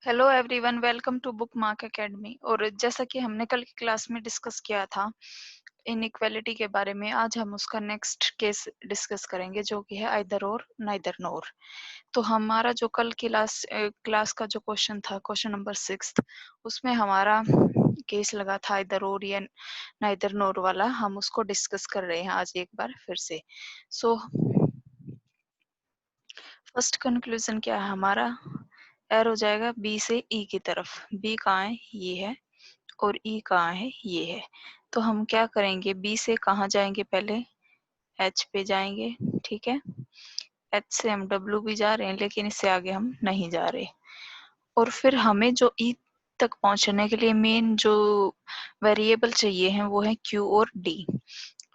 Hello everyone, welcome to book mark academy. और जैसा कि हमने कल की क्लास में डिस्कस किया था इनइक्वालिटी के बारे में, आज हम उसका नेक्स्ट केस डिस्कस करेंगे जो कि है आइदर और नाइदर नोर। तो हमारा जो कल की क्लास का जो क्वेश्चन था, क्वेश्चन नंबर 6, उसमें हमारा केस लगा था आइदर और या नाइदर नोर वाला। हम उसको डिस्कस कर रहे हैं आज एक बार फिर से। सो फर्स्ट कंक्लूजन क्या है हमारा, एरो जाएगा बी से ई की तरफ। बी कहाँ है, ये है, और ई कहाँ है, ये है। तो हम क्या करेंगे, बी से कहाँ जाएंगे, पहले एच पे जाएंगे, ठीक है। एच से हम डब्ल्यू भी जा रहे हैं, लेकिन इससे आगे हम नहीं जा रहे। और फिर हमें जो ई तक पहुंचने के लिए मेन जो वेरिएबल चाहिए हैं वो है क्यू और डी।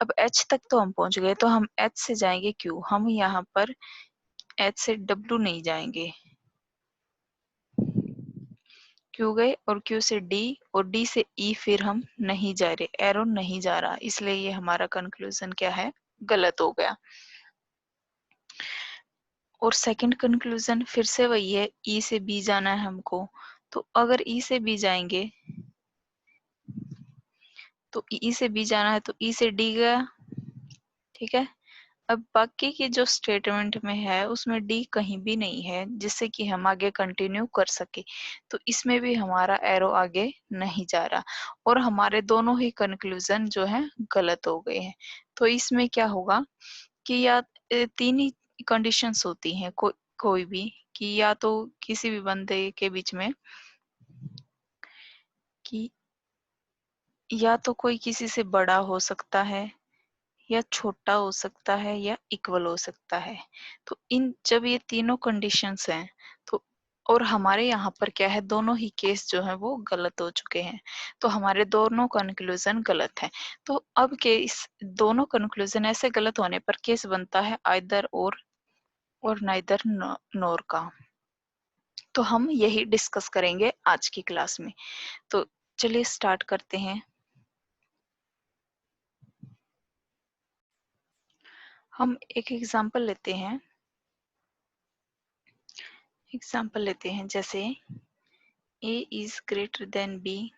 अब एच तक तो हम पहुंच गए, तो हम एच से जाएंगे क्यू। हम यहाँ पर एच से डब्ल्यू नहीं जाएंगे, क्यू गए और क्यू से डी, और डी से ई फिर हम नहीं जा रहे, एरो नहीं जा रहा, इसलिए ये हमारा कंक्लूजन क्या है, गलत हो गया। और सेकंड कंक्लूजन फिर से वही है, ई से बी जाना है हमको। तो अगर ई से बी जाएंगे, तो ई से बी जाना है तो ई से डी गया, ठीक है। अब बाकी की जो स्टेटमेंट में है उसमें डी कहीं भी नहीं है जिससे कि हम आगे कंटिन्यू कर सके, तो इसमें भी हमारा एरो आगे नहीं जा रहा, और हमारे दोनों ही कंक्लूजन जो है गलत हो गए हैं। तो इसमें क्या होगा कि या तीन ही कंडीशंस होती हैं कोई भी, कि या तो किसी भी बंदे के बीच में, कि या तो कोई किसी से बड़ा हो सकता है, या छोटा हो सकता है, या इक्वल हो सकता है। तो इन जब ये तीनों कंडीशंस हैं, तो और हमारे यहाँ पर क्या है, दोनों ही केस जो है वो गलत हो चुके हैं, तो हमारे दोनों कंक्लूजन गलत है। तो अब के इस दोनों कंक्लूजन ऐसे गलत होने पर केस बनता है आइदर और नाइदर नोर का। तो हम यही डिस्कस करेंगे आज की क्लास में। तो चलिए स्टार्ट करते हैं। हम एक एग्जांपल लेते हैं। जैसे A is greater than B,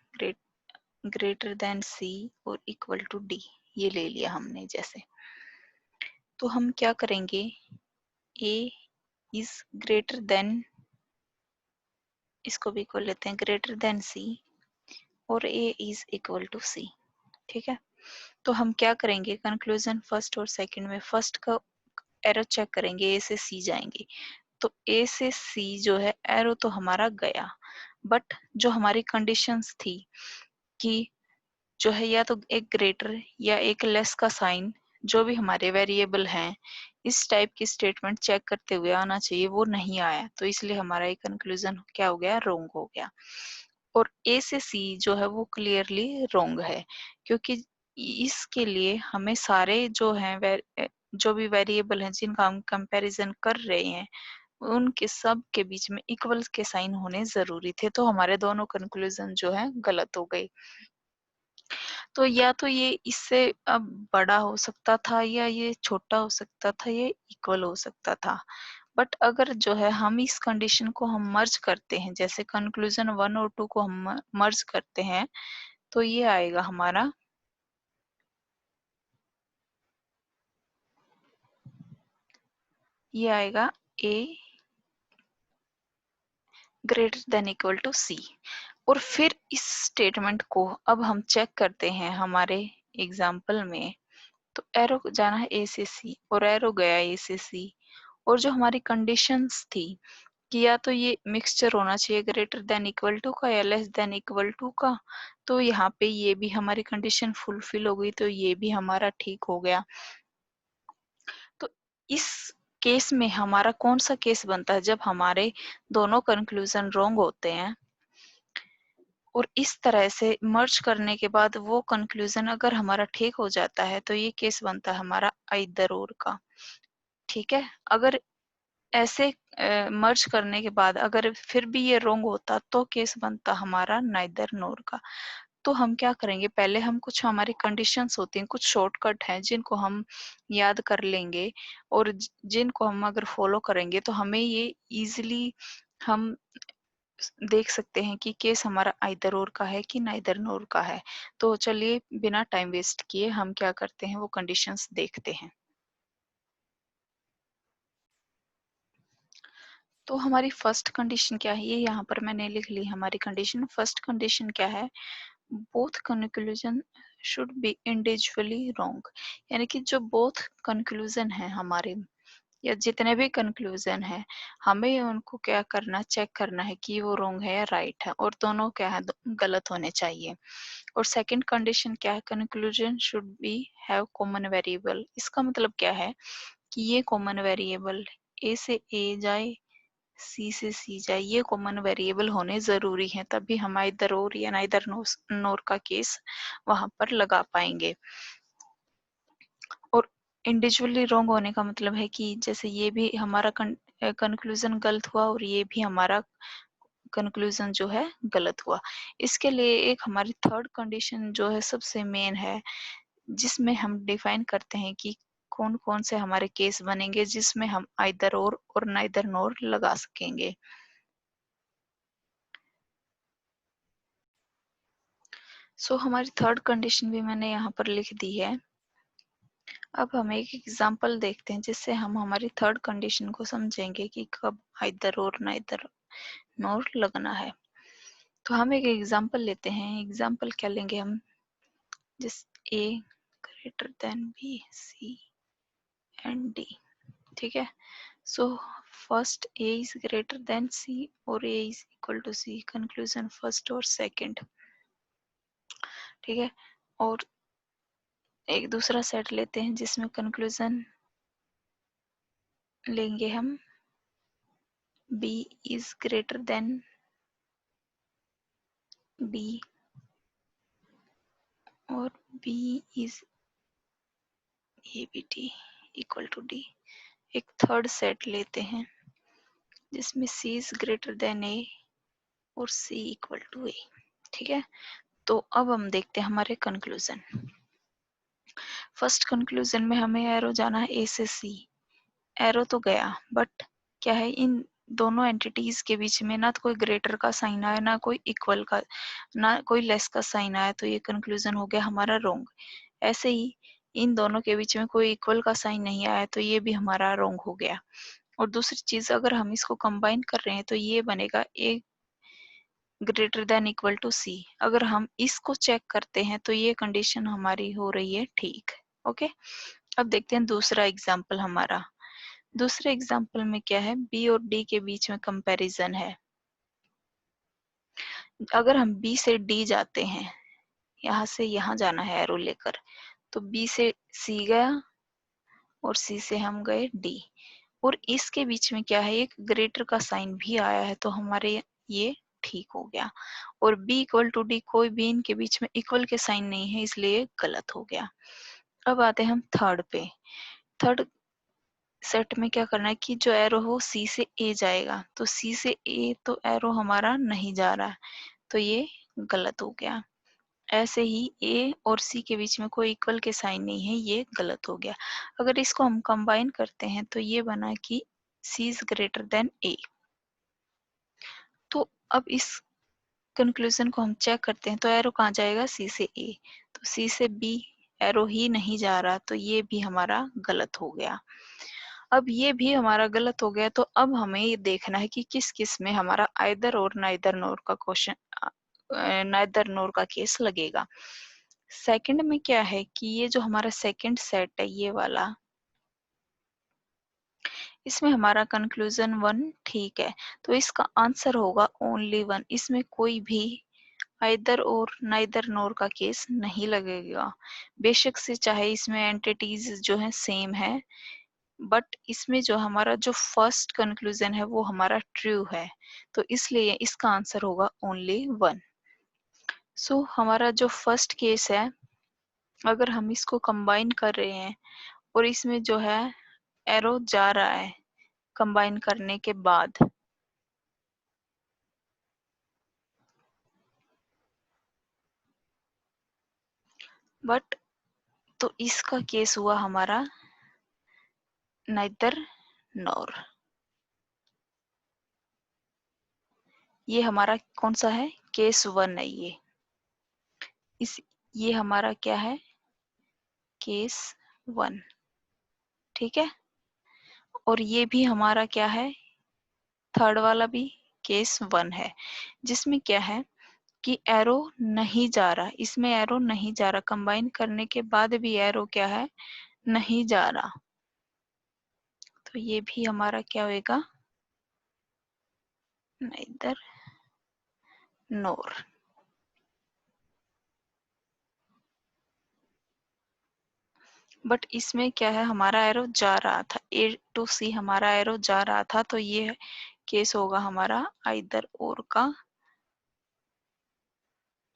greater than C और equal to D, ये ले लिया हमने जैसे। तो हम क्या करेंगे, A is greater than, इसको भी इक्वल लेते हैं, greater than C और A is equal to C, ठीक है। तो हम क्या करेंगे, कंक्लूजन फर्स्ट और सेकंड में फर्स्ट का एरो चेक करेंगे, A से C जाएंगे। तो A से C जो है एरो तो हमारा गया, बट जो हमारी कंडीशंस थी कि जो है या तो एक ग्रेटर या एक लेस का साइन, जो भी हमारे वेरिएबल हैं, इस टाइप की स्टेटमेंट चेक करते हुए आना चाहिए, वो नहीं आया, तो इसलिए हमारा ये कंक्लूजन क्या हो गया, रोंग हो गया। और ए से सी जो है वो क्लियरली रोंग है, क्योंकि इसके लिए हमें सारे जो हैं जो भी वेरिएबल हैं जिनका हम कंपैरिजन कर रहे हैं, उनके सब के बीच में इक्वल के साइन होने जरूरी थे, तो हमारे दोनों कंक्लूजन जो है गलत हो गए। तो या तो ये इससे अब बड़ा हो सकता था, या ये छोटा हो सकता था, ये इक्वल हो सकता था। बट अगर जो है हम इस कंडीशन को हम मर्ज करते हैं, जैसे कंक्लूजन 1 और 2 को हम मर्ज करते हैं, तो ये आएगा हमारा, ये आएगा A greater than equal to C। और फिर इस स्टेटमेंट को अब हम चेक करते हैं हमारे एग्जाम्पल में। तो एरो जाना है A से C और एरो गया A से C, और जो हमारी कंडीशंस थी कि या तो ये मिक्सचर होना चाहिए ग्रेटर देन इक्वल टू का या लेस देन इक्वल टू का, तो यहाँ पे ये भी हमारी कंडीशन फुलफिल हो गई, तो ये भी हमारा ठीक हो गया। तो इस केस में हमारा कौन सा केस बनता है, जब हमारे दोनों कंक्लूजन रॉन्ग होते हैं और इस तरह से मर्ज करने के बाद वो कंक्लूजन अगर हमारा ठीक हो जाता है, तो ये केस बनता है हमारा आइदर और का, ठीक है। अगर ऐसे मर्ज करने के बाद अगर फिर भी ये रोंग होता, तो केस बनता हमारा नाइदर नोर का। तो हम क्या करेंगे, पहले हम कुछ हमारी कंडीशंस होती हैं, कुछ शॉर्टकट हैं जिनको हम याद कर लेंगे, और जिनको हम अगर फॉलो करेंगे तो हमें ये इजीली हम देख सकते हैं कि केस हमारा आइदर और का है कि नाइदर नोर का है। तो चलिए बिना टाइम वेस्ट किए हम क्या करते हैं वो कंडीशंस देखते हैं। तो हमारी फर्स्ट कंडीशन क्या है, ये यहाँ पर मैंने लिख ली हमारी कंडीशन। फर्स्ट कंडीशन क्या है, both conclusion should be individually wrong, यानी कि जो बोथ कंक्लूजन है हमारे या जितने भी कंक्लूजन है, हमें उनको क्या करना, चेक करना है कि वो रॉन्ग है या राइट है, और दोनों क्या है, गलत होने चाहिए। और सेकंड कंडीशन क्या है, conclusion should be have common variable. इसका मतलब क्या है कि ये कॉमन वेरिएबल ए से ए जाए, सी से सी जाए, ये कॉमन वेरिएबल होने जरूरी है, तभी हम आइदर और या नाइदर नोर का केस वहां पर लगा पाएंगे। और इंडिविजुअली रॉन्ग होने का मतलब है कि जैसे ये भी हमारा कंक्लूजन गलत हुआ और ये भी हमारा कंक्लूजन जो है गलत हुआ। इसके लिए एक हमारी थर्ड कंडीशन जो है सबसे मेन है, जिसमें हम डिफाइन करते हैं कि कौन कौन से हमारे केस बनेंगे जिसमें हम आइदर और नाइदर नोर लगा सकेंगे। सो हमारी थर्ड कंडीशन भी मैंने यहाँ पर लिख दी है। अब हम एक एग्जांपल देखते हैं जिससे हम हमारी थर्ड कंडीशन को समझेंगे कि कब आइदर और नाइदर नोर लगना है। तो हम एक एग्जांपल लेते हैं। एग्जांपल क्या लेंगे हम, जिस A greater than B C and D, ठीक है। So first A is greater than C और A is equal to C, conclusion first और सेकंड, ठीक है। और एक दूसरा सेट लेते हैं जिसमें कंक्लूजन लेंगे हम B is greater than D और B is A B T equal to D. एक थर्ड सेट लेते हैं जिसमें C is greater than A और सी इक्वल टू ए, ठीक है। तो अब हम देखते हैं हमारे कंक्लूजन। फर्स्ट कंक्लूजन में हमें एरो जाना है ए से सी। एरो तो गया, बट क्या है, इन दोनों एंटिटीज के बीच में ना तो कोई ग्रेटर का साइन आया, ना कोई इक्वल का, ना कोई लेस का साइन आया, तो ये कंक्लूजन हो गया हमारा रॉन्ग। ऐसे ही इन दोनों के बीच में कोई इक्वल का साइन नहीं आया, तो ये भी हमारा रॉन्ग हो गया। और दूसरी चीज, अगर हम इसको कंबाइन कर रहे हैं तो ये बनेगा ए ग्रेटर देन इक्वल टू सी। अगर हम इसको चेक करते हैं तो ये कंडीशन हमारी हो रही है ठीक। ओके, अब देखते हैं दूसरा एग्जाम्पल हमारा। दूसरे एग्जाम्पल में क्या है, बी और डी के बीच में कंपैरिजन है। अगर हम बी से डी जाते हैं, यहाँ से यहाँ जाना है एरो लेकर, तो बी से सी गया और सी से हम गए डी, और इसके बीच में क्या है, एक ग्रेटर का साइन भी आया है, तो हमारे ये ठीक हो गया। और b इक्वल टू डी, कोई भी इनके बीच में इक्वल के साइन नहीं है, इसलिए गलत हो गया। अब आते हैं हम थर्ड पे। थर्ड सेट में क्या करना है कि जो एरो हो सी से ए जाएगा, तो सी से ए तो एरो हमारा नहीं जा रहा है, तो ये गलत हो गया। ऐसे ही ए और सी के बीच में कोई इक्वल के साइन नहीं है, ये गलत हो गया। अगर इसको हम कंबाइन करते हैं तो ये बना कि सी इज ग्रेटर देन ए। तो अब इस कंक्लूजन को हम चेक करते हैं, तो एरो कहाँ जाएगा, सी से ए, तो सी से बी एरो ही नहीं जा रहा, तो ये भी हमारा गलत हो गया। अब ये भी हमारा गलत हो गया, तो अब हमें ये देखना है कि किस किस में हमारा आइदर और नाइदर नोर का क्वेश्चन, नाइदर नोर का केस लगेगा। सेकंड में क्या है कि ये जो हमारा सेकंड सेट है ये वाला, इसमें हमारा कंक्लूजन वन ठीक है, तो इसका आंसर होगा ओनली वन। इसमें कोई भी आइदर और नाइदर नोर का केस नहीं लगेगा। बेशक से चाहे इसमें एंटिटीज जो है सेम है, बट इसमें जो हमारा जो फर्स्ट कंक्लूजन है वो हमारा ट्रू है, तो इसलिए इसका आंसर होगा ओनली वन। सो हमारा जो फर्स्ट केस है, अगर हम इसको कंबाइन कर रहे हैं और इसमें जो है एरो जा रहा है कंबाइन करने के बाद, बट तो इसका केस हुआ हमारा नाइदर नॉर। ये हमारा कौन सा है, केस 1 है ये हमारा क्या है, केस 1, ठीक है। और ये भी हमारा क्या है, थर्ड वाला भी केस 1 है, जिसमें क्या है कि एरो नहीं जा रहा, इसमें एरो नहीं जा रहा, कंबाइन करने के बाद भी एरो क्या है, नहीं जा रहा। तो ये भी हमारा क्या होएगा, neither nor। बट इसमें क्या है, हमारा एरो जा रहा था, ए टू सी हमारा एरो जा रहा था, तो ये केस होगा हमारा आइदर और का,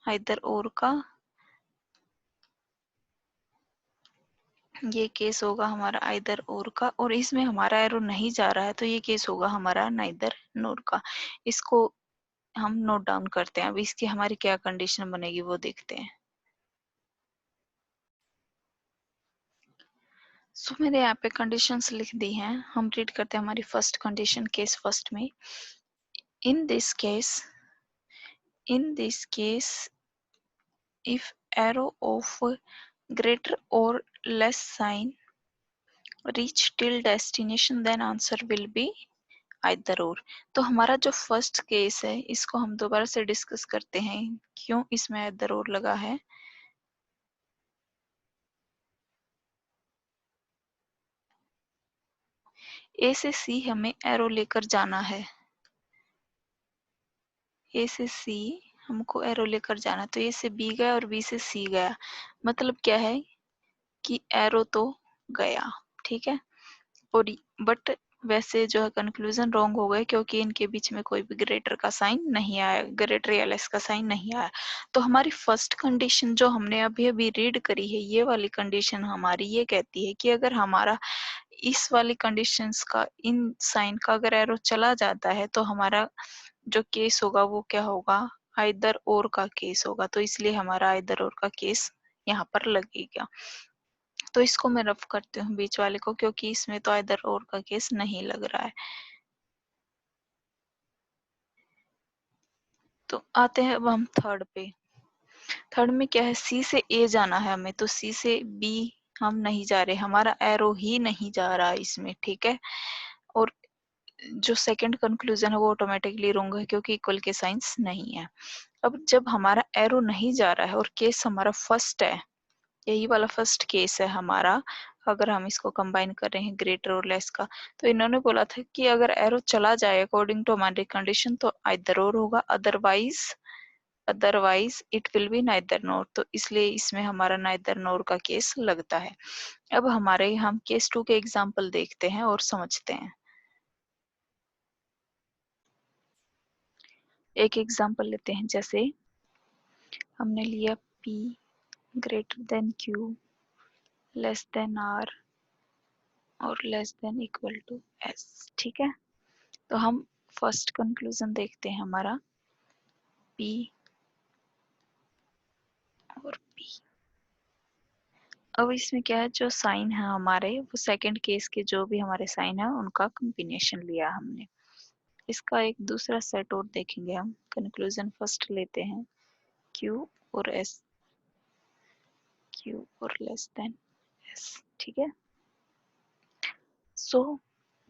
आइदर और का, ये केस होगा हमारा आइदर और का। और इसमें हमारा एरो नहीं जा रहा है, तो ये केस होगा हमारा नाइदर नोर का। इसको हम नोट डाउन करते हैं। अब इसकी हमारी क्या कंडीशन बनेगी वो देखते हैं। सो मैंने यहाँ पे कंडीशंस लिख दी हैं, हम रीड करते हैं हमारी फर्स्ट कंडीशन केस फर्स्ट में। इन this case if arrow of greater or less sign reach till destination then answer will be either or। तो हमारा जो फर्स्ट केस है इसको हम दोबारा से डिस्कस करते हैं, क्यों इसमें either or लगा है। ए से सी हमें एरो लेकर जाना है, ए से सी हमको एरो लेकर जाना, तो ए से बी गया और बी से सी गया, मतलब क्या है कि एरो तो गया, ठीक है। और बट वैसे जो है कंक्लूजन रॉन्ग हो गए, क्योंकि इनके बीच में कोई भी ग्रेटर का साइन नहीं आया, ग्रेटर या लेस का साइन नहीं आया। तो हमारी फर्स्ट कंडीशन जो हमने अभी अभी रीड करी है, ये वाली कंडीशन हमारी ये कहती है कि अगर हमारा इस वाली कंडीशंस का, इन साइन का अगर एरो चला जाता है, तो हमारा जो केस होगा वो क्या होगा, आइदर और का केस होगा। तो इसलिए हमारा आइदर और का केस यहाँ पर लगेगा। तो इसको मैं रफ करती हूँ बीच वाले को, क्योंकि इसमें तो आइदर और का केस नहीं लग रहा है। तो आते हैं अब हम थर्ड पे। थर्ड में क्या है, सी से ए जाना है हमें, तो सी से बी हम नहीं जा रहे, हमारा एरो ही नहीं जा रहा इसमें, ठीक है। और जो सेकंड कंक्लूजन है वो ऑटोमेटिकली रॉन्ग है, क्योंकि इक्वल के साइंस नहीं है। अब जब हमारा एरो नहीं जा रहा है और केस हमारा फर्स्ट है, यही वाला फर्स्ट केस है हमारा, अगर हम इसको कंबाइन कर रहे हैं ग्रेटर और लेस का, तो इन्होंने बोला था कि अगर एरो चला जाए अकॉर्डिंग टू हमारी कंडीशन तो आइदर और होगा, otherwise it will be neither nor. तो इसलिए इसमें हमारा नाइदर नोर का केस लगता है। अब हमारे हम केस 2 के एग्जाम्पल देखते हैं और समझते हैं। एक एग्जाम्पल लेते हैं, जैसे हमने लिया P greater than Q less than R और less than equal to S, ठीक है। तो हम फर्स्ट कंक्लूजन देखते हैं हमारा P और P। अब इसमें क्या है, जो साइन है हमारे वो सेकंड केस के जो भी हमारे साइन है उनका कॉम्बिनेशन लिया हमने। इसका एक दूसरा सेट और देखेंगे हम। कंक्लूजन फर्स्ट लेते हैं Q और S, Q और लेस देन S, ठीक है। सो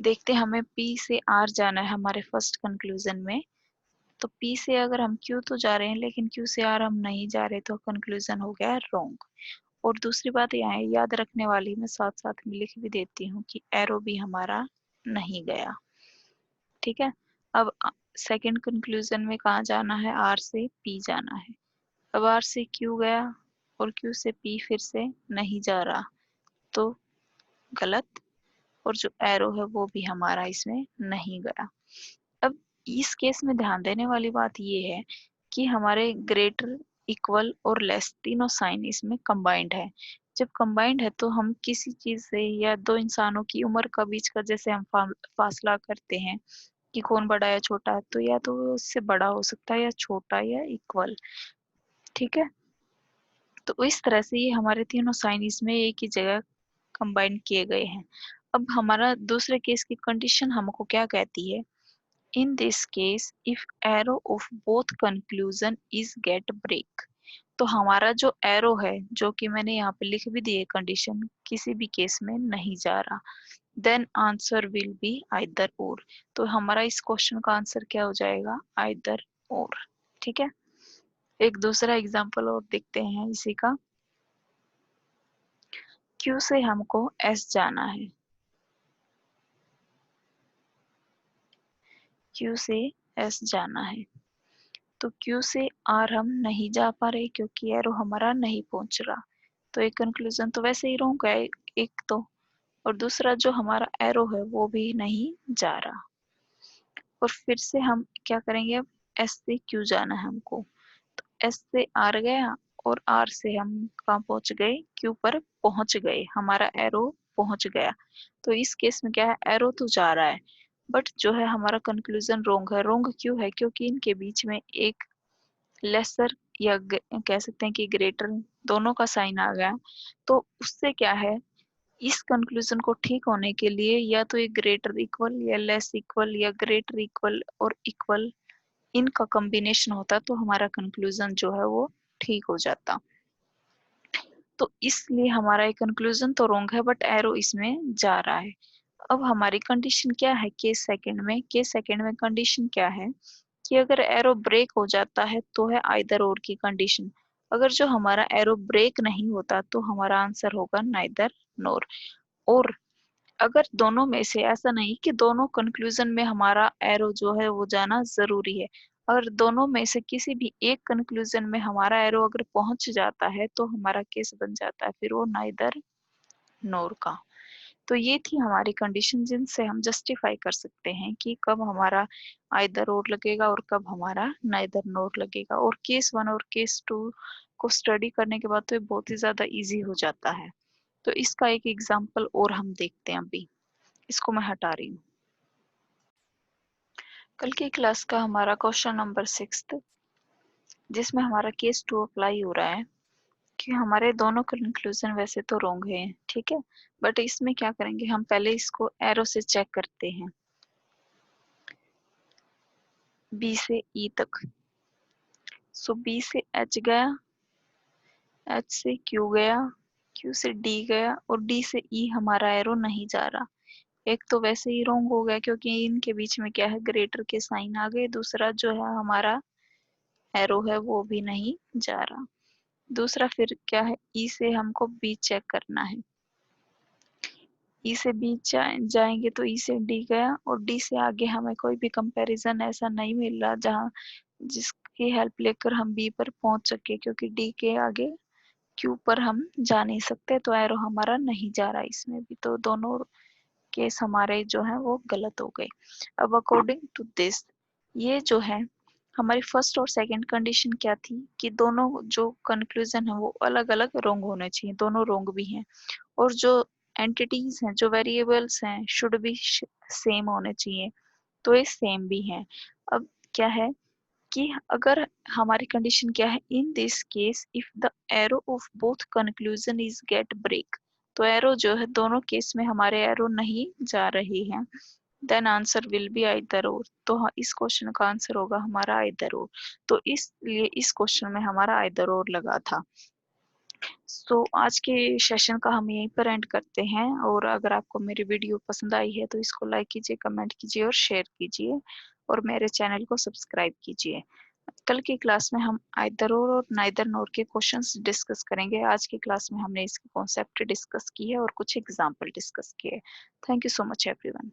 देखते हैं, हमें P से R जाना है हमारे फर्स्ट कंक्लूजन में। तो P से अगर हम Q तो जा रहे हैं, लेकिन Q से R हम नहीं जा रहे, तो कंक्लूजन हो गया रॉन्ग। और दूसरी बात यहाँ है, याद रखने वाली, मैं साथ साथ में लिख भी देती हूँ कि एरो भी हमारा नहीं गया, ठीक है। अब सेकंड कंक्लूजन में कहाँ जाना है, R से P जाना है। अब R से Q गया और Q से P फिर से नहीं जा रहा, तो गलत। और जो एरो है वो भी हमारा इसमें नहीं गया। अब इस केस में ध्यान देने वाली बात ये है कि हमारे ग्रेटर, इक्वल और लेस तीनों साइन इसमें कंबाइंड है। जब कंबाइंड है तो हम किसी चीज से या दो इंसानों की उम्र का बीच का जैसे हम फासला करते हैं कि कौन बड़ा या छोटा है, तो या तो वो उससे बड़ा हो सकता है या छोटा या इक्वल, ठीक है। तो इस तरह से ये हमारे तीनों साइन इसमें एक ही जगह कंबाइन किए गए हैं। अब हमारा दूसरे केस की कंडीशन हमको क्या कहती है in this case if arrow of both conclusion is get break, तो हमारा जो एरो है, जो कि मैंने यहाँ पे लिख भी दी है कंडीशन, किसी भी केस में नहीं जा रहा, then answer will be either or. तो हमारा इस क्वेश्चन का आंसर क्या हो जाएगा, आइदर और। ठीक है, एक दूसरा एग्जांपल और देखते हैं इसी का। Q से हमको S जाना है, Q से S जाना है, तो Q से R हम नहीं जा पा रहे क्योंकि एरो हमारा नहीं पहुंच रहा, तो एक कंक्लूजन तो वैसे ही रॉन्ग है एक तो, और दूसरा जो हमारा एरो है वो भी नहीं जा रहा। और फिर से हम क्या करेंगे, अब S से Q जाना है हमको, तो S से R गया और R से हम कहाँ पहुंच गए, Q पर पहुंच गए, हमारा एरो पहुंच गया। तो इस केस में क्या है, एरो तो जा रहा है बट जो है हमारा कंक्लूजन रोंग है। रोंग क्यों है, क्योंकि इनके बीच में एक लेसर या कह सकते हैं कि ग्रेटर, दोनों का साइन आ गया। तो उससे क्या है, इस कंक्लूजन को ठीक होने के लिए या तो एक ग्रेटर इक्वल या लेस इक्वल या ग्रेटर इक्वल और इक्वल, इनका कॉम्बिनेशन होता तो हमारा कंक्लूजन जो है वो ठीक हो जाता। तो इसलिए हमारा एक कंक्लूजन तो रॉन्ग है बट एरो इसमें जा रहा है। अब हमारी कंडीशन क्या है केस सेकंड में, केस सेकंड में कंडीशन क्या है कि अगर एरो ब्रेक हो जाता है तो है आइदर और की कंडीशन। अगर जो हमारा एरो ब्रेक नहीं होता तो हमारा आंसर होगा नाइदर नोर। और अगर दोनों में से, ऐसा नहीं कि दोनों कंक्लूजन में हमारा एरो जो है वो जाना जरूरी है, अगर दोनों में से किसी भी एक कंक्लूजन में हमारा एरो अगर पहुंच जाता है तो हमारा केस बन जाता है फिर वो नाइदर नोर का। तो ये थी हमारी कंडीशन जिनसे हम जस्टिफाई कर सकते हैं कि कब हमारा आइदर और लगेगा और कब हमारा नाइदर नोर लगेगा। और केस वन और केस टू को स्टडी करने के बाद तो ये बहुत ही ज्यादा इजी हो जाता है। तो इसका एक एग्जाम्पल और हम देखते हैं अभी, इसको मैं हटा रही हूँ। कल की क्लास का हमारा क्वेश्चन नंबर 6 जिसमें हमारा केस टू अप्लाई हो रहा है कि हमारे दोनों कंक्लूजन वैसे तो रॉन्ग है, ठीक है, बट इसमें क्या करेंगे, हम पहले इसको एरो से चेक करते हैं, बी से ई तक। सो बी से एच गया, एच से क्यू गया, क्यू से डी गया और डी से ई हमारा एरो नहीं जा रहा। एक तो वैसे ही रॉन्ग हो गया क्योंकि इनके बीच में क्या है, ग्रेटर के साइन आ गए। दूसरा जो है हमारा एरो है वो भी नहीं जा रहा। दूसरा फिर क्या है, ई से हमको बी चेक करना है, ई से बी जाएंगे तो ई से डी गया और डी से आगे हमें कोई भी कंपैरिजन ऐसा नहीं मिल रहा जहाँ जिसकी हेल्प लेकर हम बी पर पहुंच सके, क्योंकि डी के आगे क्यू पर हम जा नहीं सकते, तो एरो हमारा नहीं जा रहा इसमें भी। तो दोनों केस हमारे जो है वो गलत हो गए। अब अकॉर्डिंग टू दिस, ये जो है हमारी फर्स्ट और सेकंड कंडीशन क्या थी कि दोनों जो कंक्लूजन है वो अलग अलग रोंग होने चाहिए, दोनों रोंग भी हैं। और जो एंटिटीज हैं, जो वेरिएबल्स हैं, शुड बी सेम होने चाहिए, तो ये सेम भी हैं। अब क्या है कि अगर हमारी कंडीशन क्या है, in this case if the arrow of both conclusion is get break, तो एरो जो है दोनों केस में हमारे एरो नहीं जा रही है, then answer will be either or. तो इस क्वेश्चन का आंसर होगा हमारा आइदर और। तो इसलिए इस क्वेश्चन में हमारा आइदर और लगा था। सो आज के सेशन का हम यहीं पर एंड करते हैं। और अगर आपको मेरी वीडियो पसंद आई है तो इसको लाइक कीजिए, कमेंट कीजिए और शेयर कीजिए और मेरे चैनल को सब्सक्राइब कीजिए। कल की क्लास में हम आइदर और नाइदर नोर के क्वेश्चंस डिस्कस करेंगे। आज की क्लास में हमने इसके कॉन्सेप्ट डिस्कस की है और कुछ एग्जाम्पल डिस्कस किए। Thank you so much everyone.